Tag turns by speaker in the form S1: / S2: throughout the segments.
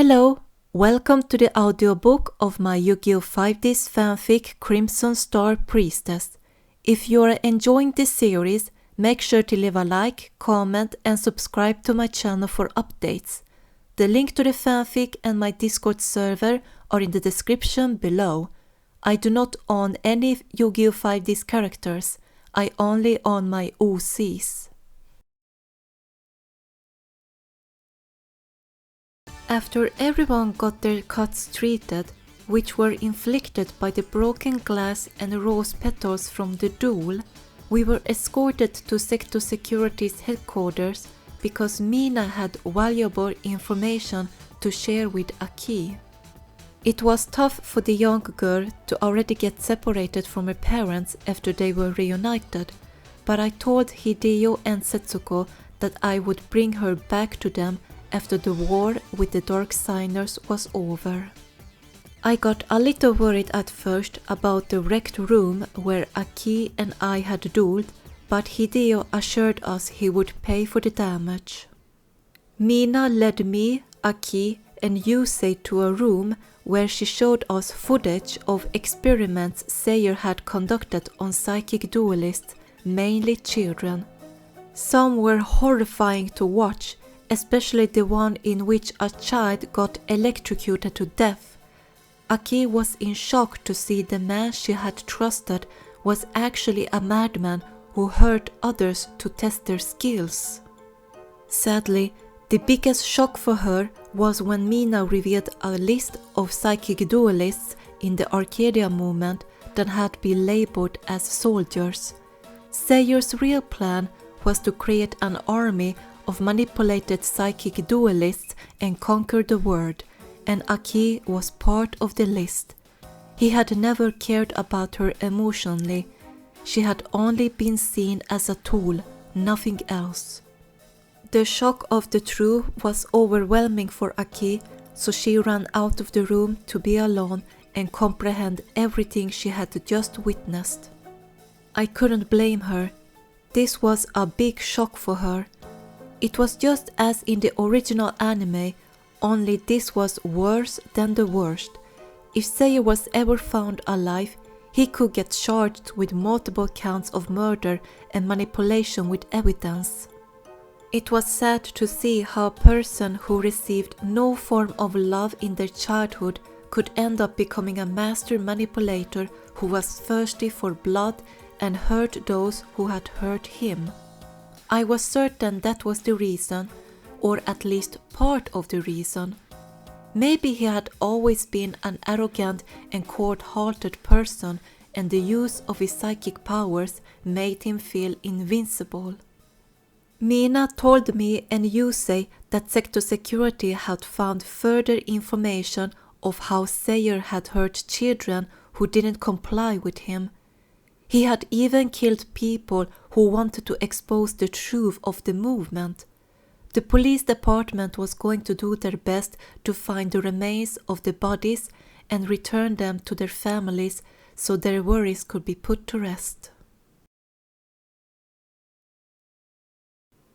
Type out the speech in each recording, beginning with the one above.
S1: Hello, welcome to the audiobook of my Yu-Gi-Oh! 5Ds fanfic Crimson Star Priestess. If you are enjoying this series, make sure to leave a like, comment and subscribe to my channel for updates. The link to the fanfic and my Discord server are in the description below. I do not own any Yu-Gi-Oh! 5Ds characters, I only own my OCs. After everyone got their cuts treated, which were inflicted by the broken glass and rose petals from the duel, we were escorted to Sector Security's headquarters because Mina had valuable information to share with Aki. It was tough for the young girl to already get separated from her parents after they were reunited, but I told Hideo and Setsuko that I would bring her back to them after the war with the Dark Signers was over. I got a little worried at first about the wrecked room where Aki and I had dueled, but Hideo assured us he would pay for the damage. Mina led me, Aki and Yusei to a room where she showed us footage of experiments Sayer had conducted on psychic duelists, mainly children. Some were horrifying to watch, especially the one in which a child got electrocuted to death. Aki was in shock to see the man she had trusted was actually a madman who hurt others to test their skills. Sadly, the biggest shock for her was when Mina revealed a list of psychic duelists in the Arcadia movement that had been labeled as soldiers. Sayer's real plan was to create an army of manipulated psychic duelists and conquer the world, and Aki was part of the list. He had never cared about her emotionally. She had only been seen as a tool, nothing else. The shock of the truth was overwhelming for Aki, so she ran out of the room to be alone and comprehend everything she had just witnessed. I couldn't blame her. This was a big shock for her. It was just as in the original anime, only this was worse than the worst. If Sayer was ever found alive, he could get charged with multiple counts of murder and manipulation with evidence. It was sad to see how a person who received no form of love in their childhood could end up becoming a master manipulator who was thirsty for blood and hurt those who had hurt him. I was certain that was the reason, or at least part of the reason. Maybe he had always been an arrogant and cold-hearted person, and the use of his psychic powers made him feel invincible. Mina told me and Yusei that Sector Security had found further information of how Sayer had hurt children who didn't comply with him. He had even killed people who wanted to expose the truth of the movement. The police department was going to do their best to find the remains of the bodies and return them to their families so their worries could be put to rest.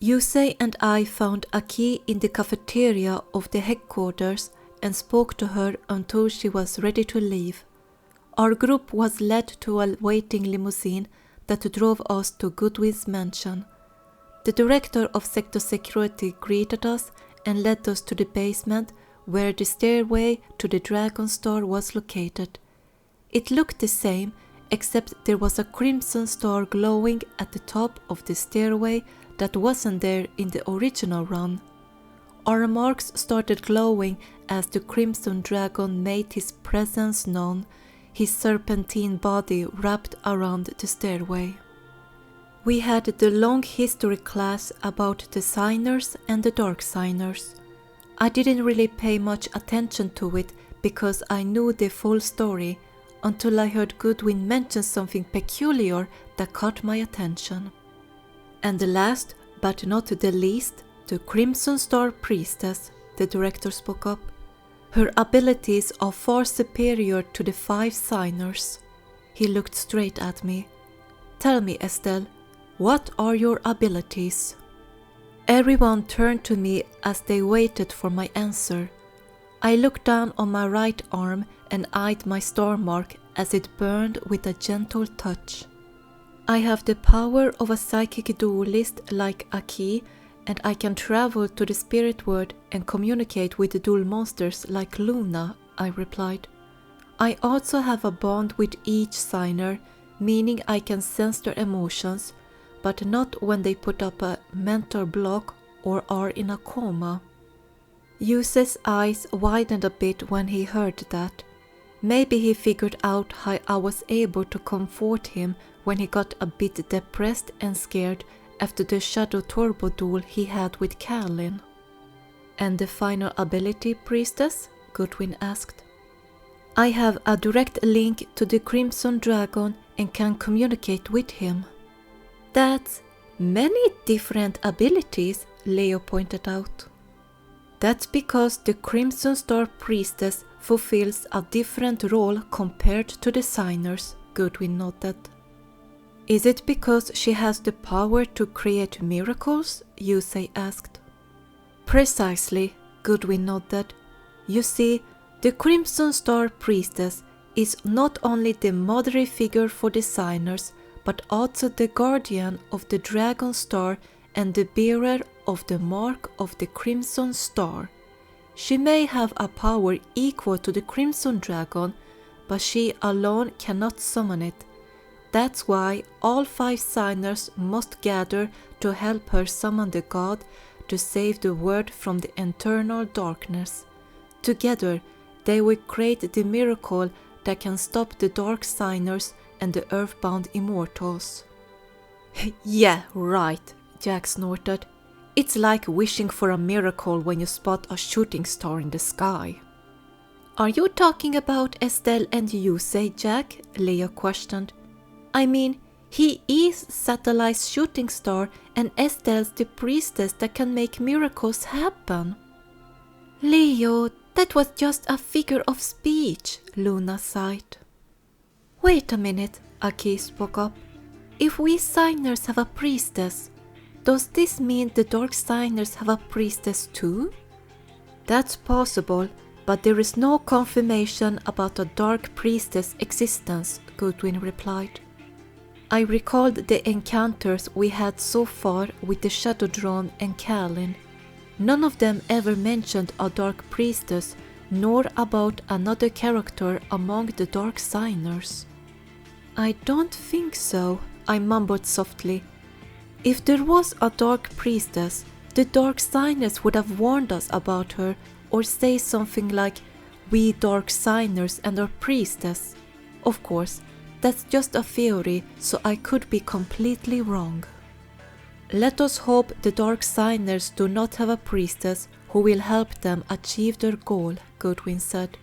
S1: Yusei and I found Aki in the cafeteria of the headquarters and spoke to her until she was ready to leave. Our group was led to a waiting limousine that drove us to Goodwin's mansion. The director of Sector Security greeted us and led us to the basement where the stairway to the Dragon Star was located. It looked the same, except there was a crimson star glowing at the top of the stairway that wasn't there in the original run. Our marks started glowing as the Crimson Dragon made his presence known, his serpentine body wrapped around the stairway. We had the long history class about the Signers and the Dark Signers. I didn't really pay much attention to it because I knew the full story until I heard Goodwin mention something peculiar that caught my attention. And the last, but not the least, the Crimson Star Priestess, the director spoke up. Her abilities are far superior to the 5 Signers. He looked straight at me. Tell me, Estelle, what are your abilities? Everyone turned to me as they waited for my answer. I looked down on my right arm and eyed my star mark as it burned with a gentle touch. I have the power of a psychic duelist like Aki, and I can travel to the spirit world and communicate with the dual monsters like Luna, I replied. I also have a bond with each signer, meaning I can sense their emotions, but not when they put up a mental block or are in a coma. Yuse's eyes widened a bit when he heard that. Maybe he figured out how I was able to comfort him when he got a bit depressed and scared after the Shadow Turbo duel he had with Kalin. And the final ability, Priestess? Goodwin asked. I have a direct link to the Crimson Dragon and can communicate with him. That's many different abilities, Leo pointed out. That's because the Crimson Star Priestess fulfills a different role compared to the signers, Goodwin nodded. Is it because she has the power to create miracles? Yusei asked. Precisely, Goodwin nodded. You see, the Crimson Star Priestess is not only the motherly figure for the signers, but also the guardian of the Dragon Star and the bearer of the mark of the Crimson Star. She may have a power equal to the Crimson Dragon, but she alone cannot summon it. That's why all 5 signers must gather to help her summon the god to save the world from the eternal darkness. Together, they will create the miracle that can stop the dark signers and the earthbound immortals. Yeah, right, Jack snorted. It's like wishing for a miracle when you spot a shooting star in the sky. Are you talking about Estelle and Yusei, Jack? Leo questioned. I mean, he is Satellite's shooting star and Estelle's the priestess that can make miracles happen. Leo, that was just a figure of speech, Luna sighed. Wait a minute, Aki spoke up. If we signers have a priestess, does this mean the dark signers have a priestess too? That's possible, but there is no confirmation about a dark priestess' existence, Goodwin replied. I recalled the encounters we had so far with the Shadow Drone and Kalin. None of them ever mentioned a dark priestess, nor about another character among the dark signers. I don't think so, I mumbled softly. If there was a dark priestess, the dark signers would have warned us about her or say something like, "We dark signers and our priestess." Of course, that's just a theory, so I could be completely wrong. Let us hope the dark signers do not have a priestess who will help them achieve their goal, Goodwin said.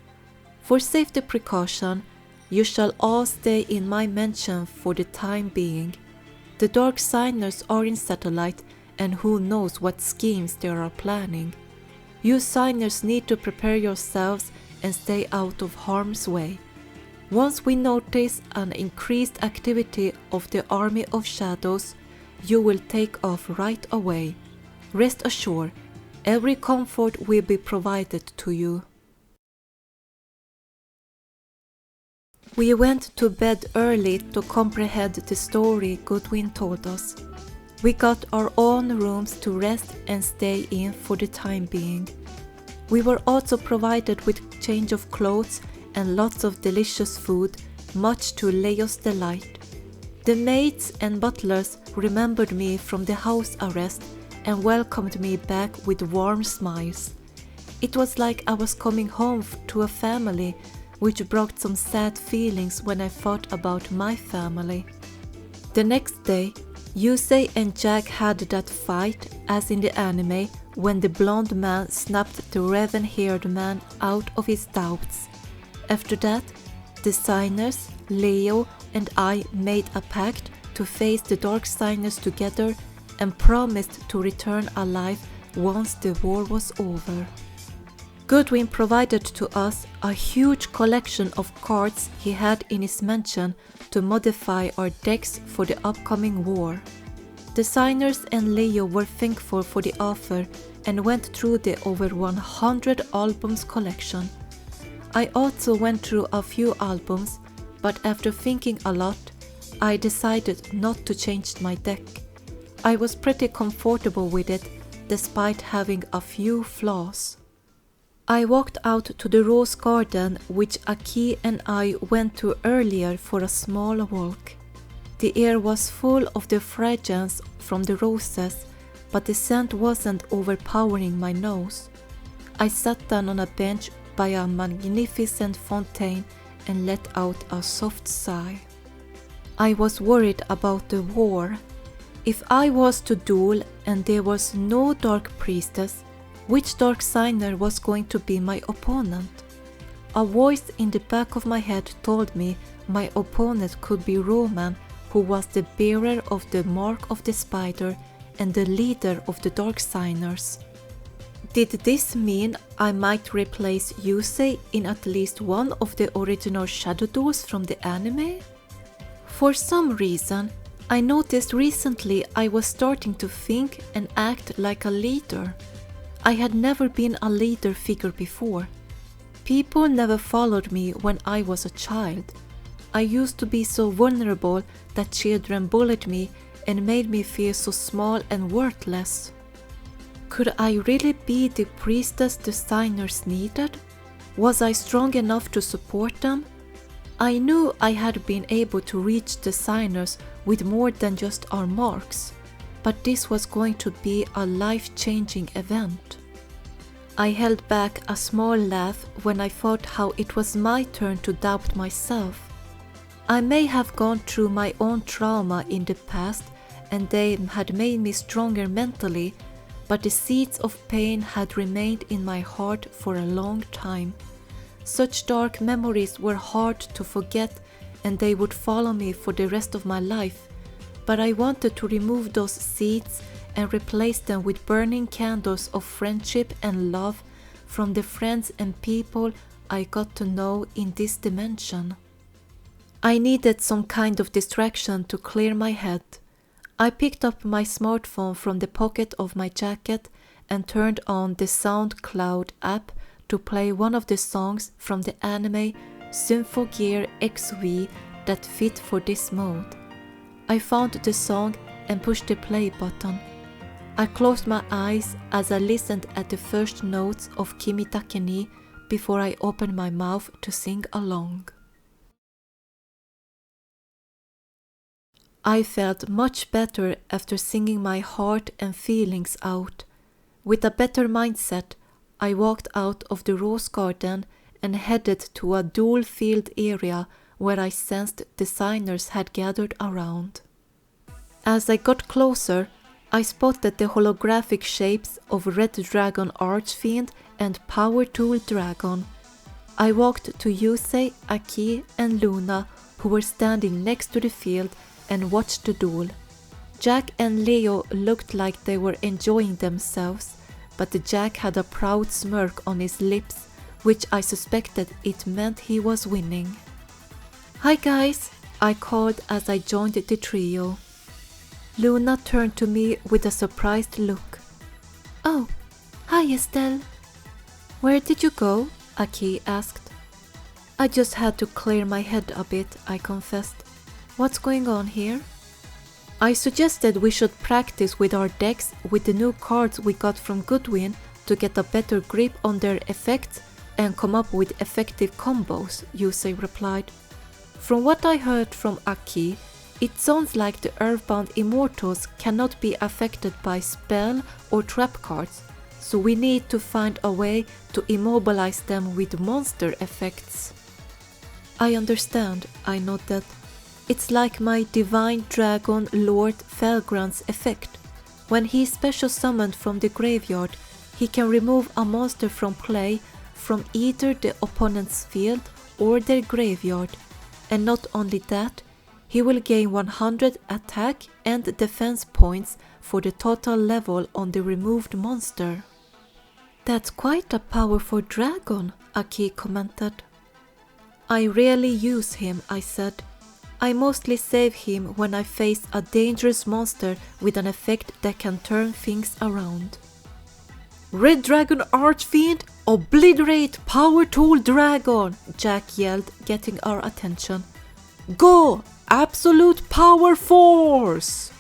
S1: For safety precaution, you shall all stay in my mansion for the time being. The dark signers are in Satellite, and who knows what schemes they are planning. You signers need to prepare yourselves and stay out of harm's way. Once we notice an increased activity of the Army of Shadows, you will take off right away. Rest assured, every comfort will be provided to you. We went to bed early to comprehend the story Goodwin told us. We got our own rooms to rest and stay in for the time being. We were also provided with change of clothes and lots of delicious food, much to Leo's delight. The maids and butlers remembered me from the house arrest and welcomed me back with warm smiles. It was like I was coming home to a family, which brought some sad feelings when I thought about my family. The next day, Yusei and Jack had that fight, as in the anime, when the blonde man snapped the raven-haired man out of his doubts. After that, the signers, Leo and I made a pact to face the dark signers together and promised to return alive once the war was over. Goodwin provided to us a huge collection of cards he had in his mansion to modify our decks for the upcoming war. The signers and Leo were thankful for the offer and went through the over 100 albums collection. I also went through a few albums, but after thinking a lot, I decided not to change my deck. I was pretty comfortable with it, despite having a few flaws. I walked out to the rose garden, which Aki and I went to earlier for a small walk. The air was full of the fragrance from the roses, but the scent wasn't overpowering my nose. I sat down on a bench by a magnificent fountain and let out a soft sigh. I was worried about the war. If I was to duel and there was no Dark Priestess, which Dark Signer was going to be my opponent? A voice in the back of my head told me my opponent could be Roman, who was the bearer of the Mark of the Spider and the leader of the Dark Signers. Did this mean I might replace Yusei in at least one of the original Shadow Duels from the anime? For some reason, I noticed recently I was starting to think and act like a leader. I had never been a leader figure before. People never followed me when I was a child. I used to be so vulnerable that children bullied me and made me feel so small and worthless. Could I really be the priestess the signers needed? Was I strong enough to support them? I knew I had been able to reach the signers with more than just our marks, but this was going to be a life-changing event. I held back a small laugh when I thought how it was my turn to doubt myself. I may have gone through my own trauma in the past and they had made me stronger mentally, but the seeds of pain had remained in my heart for a long time. Such dark memories were hard to forget and they would follow me for the rest of my life, but I wanted to remove those seeds and replace them with burning candles of friendship and love from the friends and people I got to know in this dimension. I needed some kind of distraction to clear my head. I picked up my smartphone from the pocket of my jacket and turned on the SoundCloud app to play one of the songs from the anime Symphogear XV that fit for this mode. I found the song and pushed the play button. I closed my eyes as I listened at the first notes of Kimi Takeni before I opened my mouth to sing along. I felt much better after singing my heart and feelings out. With a better mindset, I walked out of the rose garden and headed to a dual-field area where I sensed designers had gathered around. As I got closer, I spotted the holographic shapes of Red Dragon Archfiend and Power Tool Dragon. I walked to Yusei, Aki, and Luna, who were standing next to the field, and watched the duel. Jack and Leo looked like they were enjoying themselves, but Jack had a proud smirk on his lips, which I suspected it meant he was winning. "Hi guys," I called as I joined the trio. Luna turned to me with a surprised look. "Oh, hi Estelle." "Where did you go?" Aki asked. "I just had to clear my head a bit," I confessed. "What's going on here?" I suggested we should practice with our decks with the new cards we got from Goodwin to get a better grip on their effects and come up with effective combos, Yusei replied. "From what I heard from Aki, it sounds like the Earthbound Immortals cannot be affected by spell or trap cards, so we need to find a way to immobilize them with monster effects." "I understand," I nodded. "It's like my Divine Dragon Lord Felgrand's effect. When he is special summoned from the graveyard, he can remove a monster from play from either the opponent's field or their graveyard, and not only that, he will gain 100 attack and defense points for the total level on the removed monster." "That's quite a powerful dragon," Aki commented. "I rarely use him," I said. "I mostly save him when I face a dangerous monster with an effect that can turn things around." Red Dragon Archfiend, obliterate Power Tool Dragon, Jack yelled, getting our attention. Go! Absolute Power Force!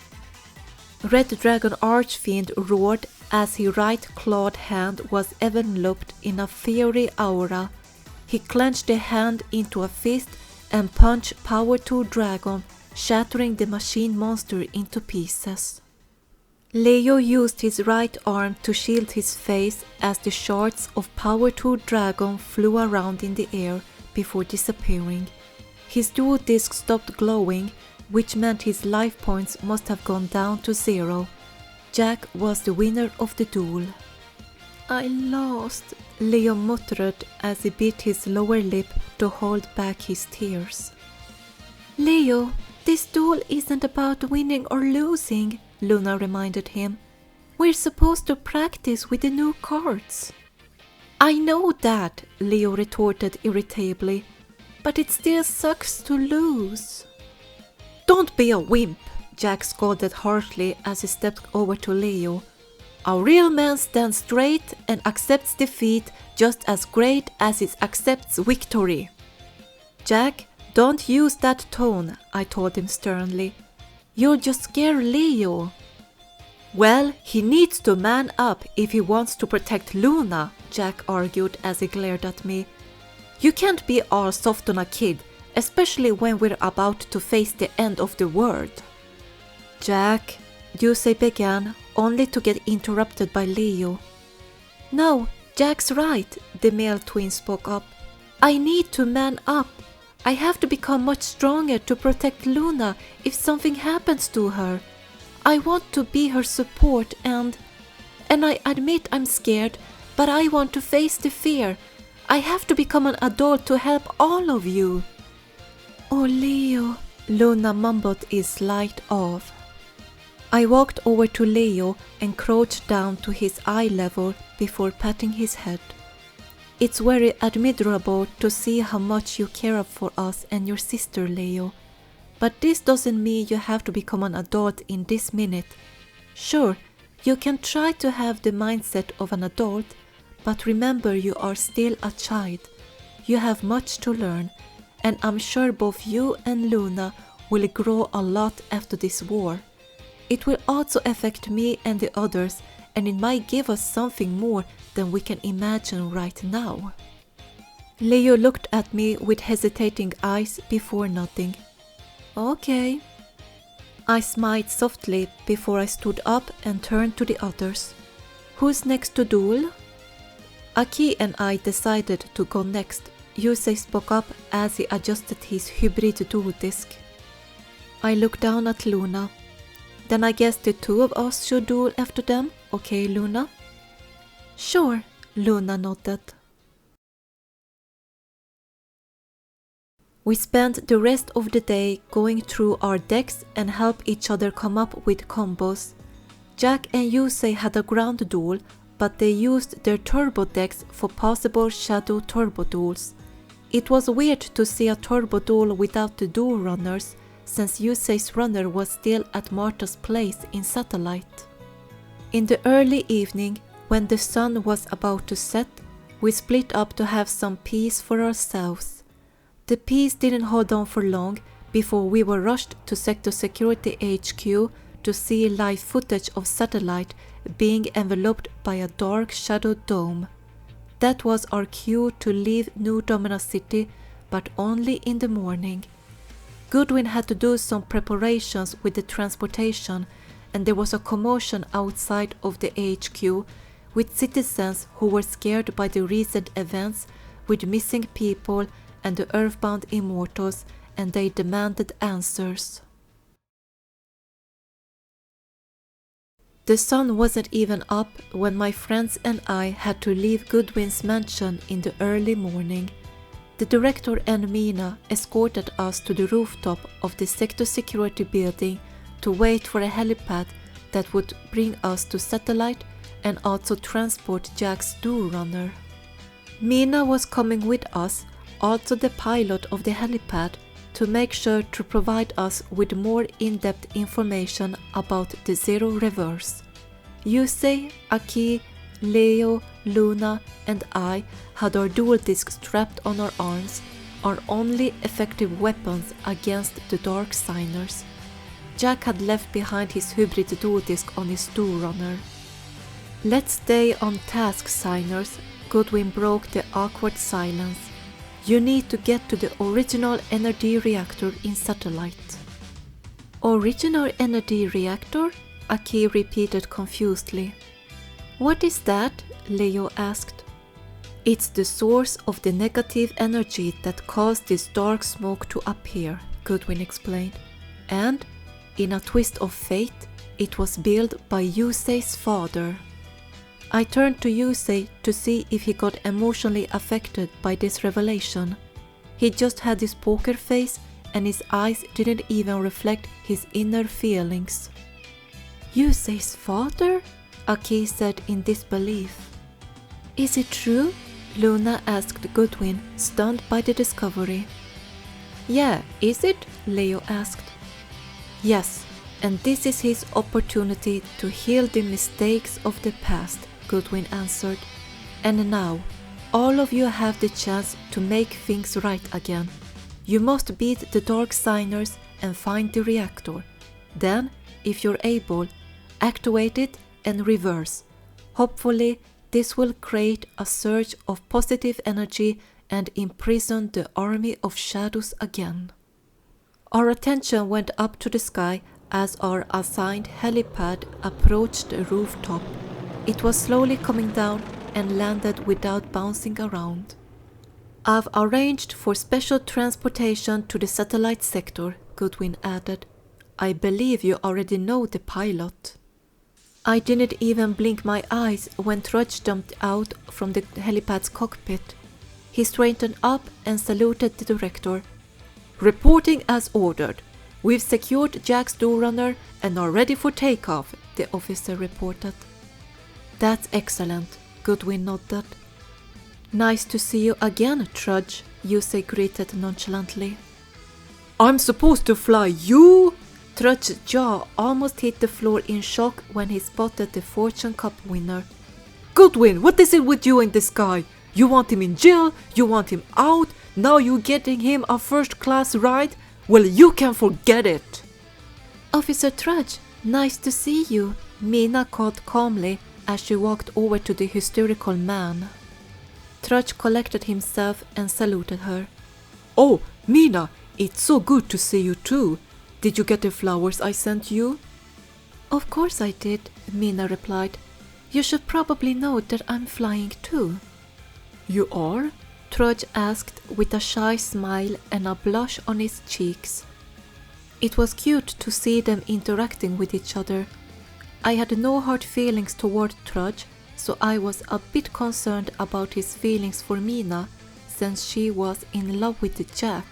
S1: Red Dragon Archfiend roared as his right clawed hand was enveloped in a fiery aura. He clenched the hand into a fist and punched Power Tool Dragon, shattering the machine monster into pieces. Leo used his right arm to shield his face as the shards of Power Tool Dragon flew around in the air before disappearing. His dual disc stopped glowing, which meant his life points must have gone down to 0. Jack was the winner of the duel. I lost, Leo muttered as he bit his lower lip to hold back his tears. Leo, this duel isn't about winning or losing, Luna reminded him. We're supposed to practice with the new cards. I know that, Leo retorted irritably, but it still sucks to lose. Don't be a wimp, Jack scolded harshly as he stepped over to Leo. A real man stands straight and accepts defeat just as great as he accepts victory. Jack, don't use that tone, I told him sternly. You'll just scare Leo. Well, he needs to man up if he wants to protect Luna, Jack argued as he glared at me. You can't be all soft on a kid, especially when we're about to face the end of the world. Jack, Yusei began, only to get interrupted by Leo. No, Jack's right, the male twin spoke up. I need to man up. I have to become much stronger to protect Luna if something happens to her. I want to be her support and I admit I'm scared, but I want to face the fear. I have to become an adult to help all of you. Oh, Leo, Luna mumbled his light off. I walked over to Leo and crouched down to his eye level before patting his head. It's very admirable to see how much you care for us and your sister, Leo. But this doesn't mean you have to become an adult in this minute. Sure, you can try to have the mindset of an adult, but remember you are still a child. You have much to learn, and I'm sure both you and Luna will grow a lot after this war. It will also affect me and the others, and it might give us something more than we can imagine right now. Leo looked at me with hesitating eyes before nodding. Okay. I smiled softly before I stood up and turned to the others. Who's next to duel? Aki and I decided to go next. Yusei spoke up as he adjusted his hybrid dual disc. I looked down at Luna. Then I guess the two of us should duel after them, okay, Luna? Sure, Luna nodded. We spent the rest of the day going through our decks and help each other come up with combos. Jack and Yusei had a ground duel, but they used their turbo decks for possible shadow turbo duels. It was weird to see a turbo duel without the duel runners, since Yusei's runner was still at Marta's place in Satellite. In the early evening, when the sun was about to set, we split up to have some peace for ourselves. The peace didn't hold on for long before we were rushed to Sector Security HQ to see live footage of Satellite being enveloped by a dark shadow dome. That was our cue to leave New Domina City, but only in the morning. Goodwin had to do some preparations with the transportation, and there was a commotion outside of the HQ with citizens who were scared by the recent events with missing people and the Earthbound Immortals, and they demanded answers. The sun wasn't even up when my friends and I had to leave Goodwin's mansion in the early morning. The director and Mina escorted us to the rooftop of the Sector Security building to wait for a helipad that would bring us to Satellite and also transport Jack's duel runner. Mina was coming with us, also the pilot of the helipad, to make sure to provide us with more in-depth information about the Zero Reverse. Yusei, Aki, Leo, Luna, and I had our dual discs strapped on our arms, our only effective weapons against the Dark Signers. Jack had left behind his hybrid dual disc on his Dual Runner. "Let's stay on task, Signers," Goodwin broke the awkward silence. "You need to get to the original energy reactor in Satellite." "Original energy reactor?" Aki repeated confusedly. "What is that?" Leo asked. "It's the source of the negative energy that caused this dark smoke to appear," Goodwin explained. "And, in a twist of fate, it was built by Yusei's father." I turned to Yusei to see if he got emotionally affected by this revelation. He just had his poker face and his eyes didn't even reflect his inner feelings. "Yusei's father?" Aki said in disbelief. "Is it true?" Luna asked Goodwin, stunned by the discovery. "Yeah, is it?" Leo asked. "Yes, and this is his opportunity to heal the mistakes of the past," Goodwin answered. "And now, all of you have the chance to make things right again. You must beat the Dark Signers and find the reactor. Then, if you're able, activate it and reverse. Hopefully, this will create a surge of positive energy and imprison the army of shadows again." Our attention went up to the sky as our assigned helipad approached the rooftop. It was slowly coming down and landed without bouncing around. "I've arranged for special transportation to the satellite sector," Goodwin added. "I believe you already know the pilot." I didn't even blink my eyes when Trudge jumped out from the helipad's cockpit. He straightened up and saluted the director. "Reporting as ordered. We've secured Jack's Dual Runner and are ready for takeoff," the officer reported. "That's excellent," Goodwin nodded. "Nice to see you again, Trudge," Yusei greeted nonchalantly. "I'm supposed to fly you?" Trudge's jaw almost hit the floor in shock when he spotted the Fortune Cup winner. "Goodwin, what is it with you and this guy? You want him in jail, you want him out, now you're getting him a first-class ride? Well, you can forget it!" "Officer Trudge, nice to see you," Mina called calmly as she walked over to the hysterical man. Trudge collected himself and saluted her. "Oh, Mina, it's so good to see you too. Did you get the flowers I sent you?" "Of course I did," Mina replied. "You should probably know that I'm flying too." "You are?" Trudge asked with a shy smile and a blush on his cheeks. It was cute to see them interacting with each other. I had no hard feelings toward Trudge, so I was a bit concerned about his feelings for Mina, since she was in love with Jack.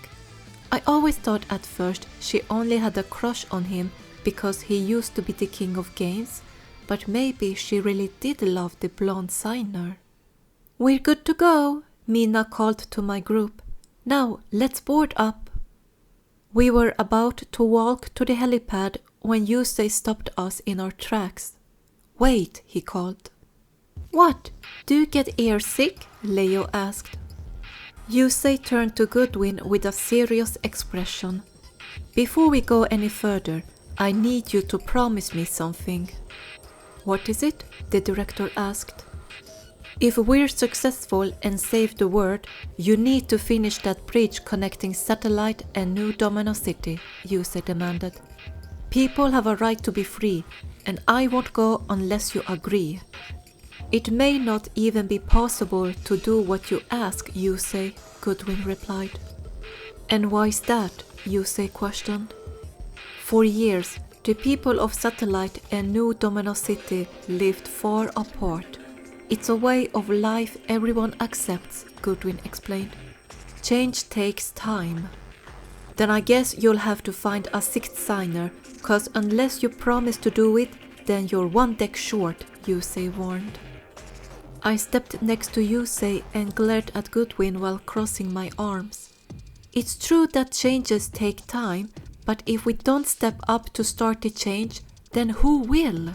S1: I always thought at first she only had a crush on him because he used to be the king of games, but maybe she really did love the blonde signer. "We're good to go," Mina called to my group. "Now let's board up." We were about to walk to the helipad when Yusei stopped us in our tracks. "Wait," he called. "What? Do you get airsick?" Leo asked. Yusei turned to Goodwin with a serious expression. "Before we go any further, I need you to promise me something." "What is it?" the director asked. "If we're successful and save the world, you need to finish that bridge connecting Satellite and New Domino City," Yusei demanded. "People have a right to be free, and I won't go unless you agree." "It may not even be possible to do what you ask, Yusei," Goodwin replied. "And why is that?" Yusei questioned. "For years, the people of Satellite and New Domino City lived far apart. It's a way of life everyone accepts," Goodwin explained. "Change takes time." "Then I guess you'll have to find a sixth signer, cause unless you promise to do it, then you're one deck short," Yusei warned. I stepped next to Yusei and glared at Goodwin while crossing my arms. "It's true that changes take time, but if we don't step up to start the change, then who will?"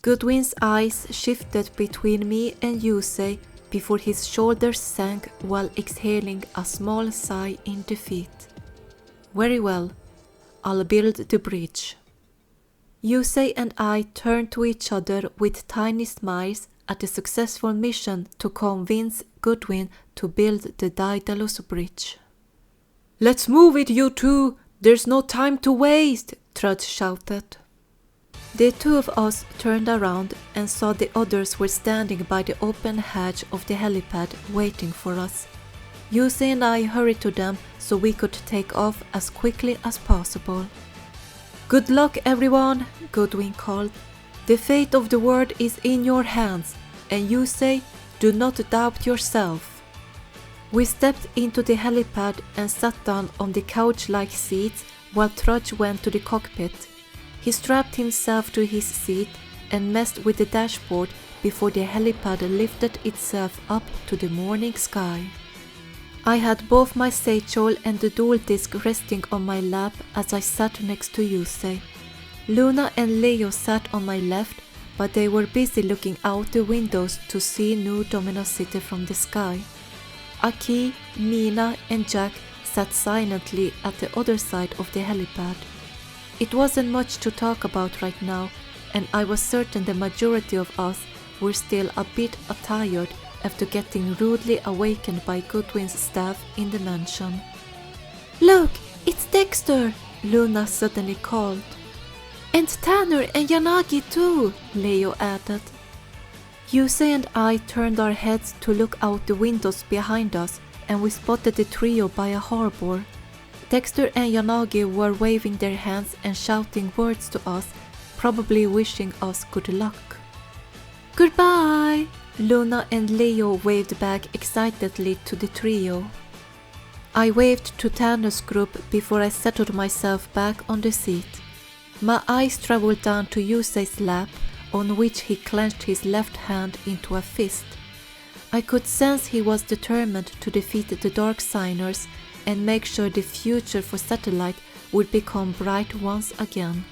S1: Goodwin's eyes shifted between me and Yusei before his shoulders sank while exhaling a small sigh in defeat. Very well, I'll build the bridge. Yusei and I turned to each other with tiny smiles at the successful mission to convince Goodwin to build the Daedalus Bridge. "Let's move it, you two! There's no time to waste!" Trudge shouted. The two of us turned around and saw the others were standing by the open hatch of the helipad waiting for us. Yusei and I hurried to them so we could take off as quickly as possible. "Good luck, everyone," Goodwin called. "The fate of the world is in your hands, and Yusei, do not doubt yourself." We stepped into the helipad and sat down on the couch-like seats while Trudge went to the cockpit. He strapped himself to his seat and messed with the dashboard before the helipad lifted itself up to the morning sky. I had both my satchel and the dual disc resting on my lap as I sat next to Yusei. Luna and Leo sat on my left, but they were busy looking out the windows to see New Domino City from the sky. Aki, Mina and Jack sat silently at the other side of the helipad. It wasn't much to talk about right now, and I was certain the majority of us were still a bit tired after getting rudely awakened by Goodwin's staff in the mansion. "Look, it's Dexter!" Luna suddenly called. "And Tanner and Yanagi too," Leo added. Yusei and I turned our heads to look out the windows behind us, and we spotted the trio by a harbor. Dexter and Yanagi were waving their hands and shouting words to us, probably wishing us good luck. "Goodbye!" Luna and Leo waved back excitedly to the trio. I waved to Tanner's group before I settled myself back on the seat. My eyes traveled down to Yusei's lap, on which he clenched his left hand into a fist. I could sense he was determined to defeat the Dark Signers and make sure the future for Satellite would become bright once again.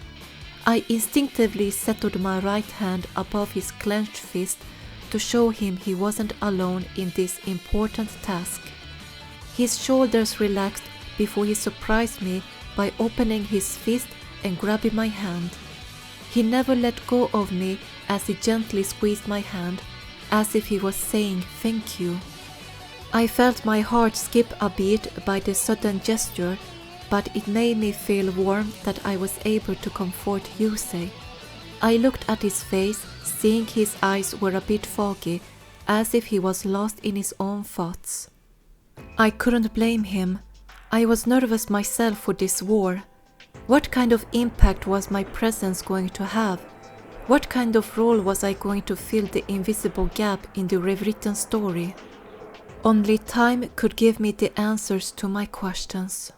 S1: I instinctively settled my right hand above his clenched fist to show him he wasn't alone in this important task. His shoulders relaxed before he surprised me by opening his fist and grabbing my hand. He never let go of me as he gently squeezed my hand, as if he was saying thank you. I felt my heart skip a beat by the sudden gesture, but it made me feel warm that I was able to comfort Yusei. I looked at his face, seeing his eyes were a bit foggy, as if he was lost in his own thoughts. I couldn't blame him. I was nervous myself for this war. What kind of impact was my presence going to have? What kind of role was I going to fill the invisible gap in the rewritten story? Only time could give me the answers to my questions.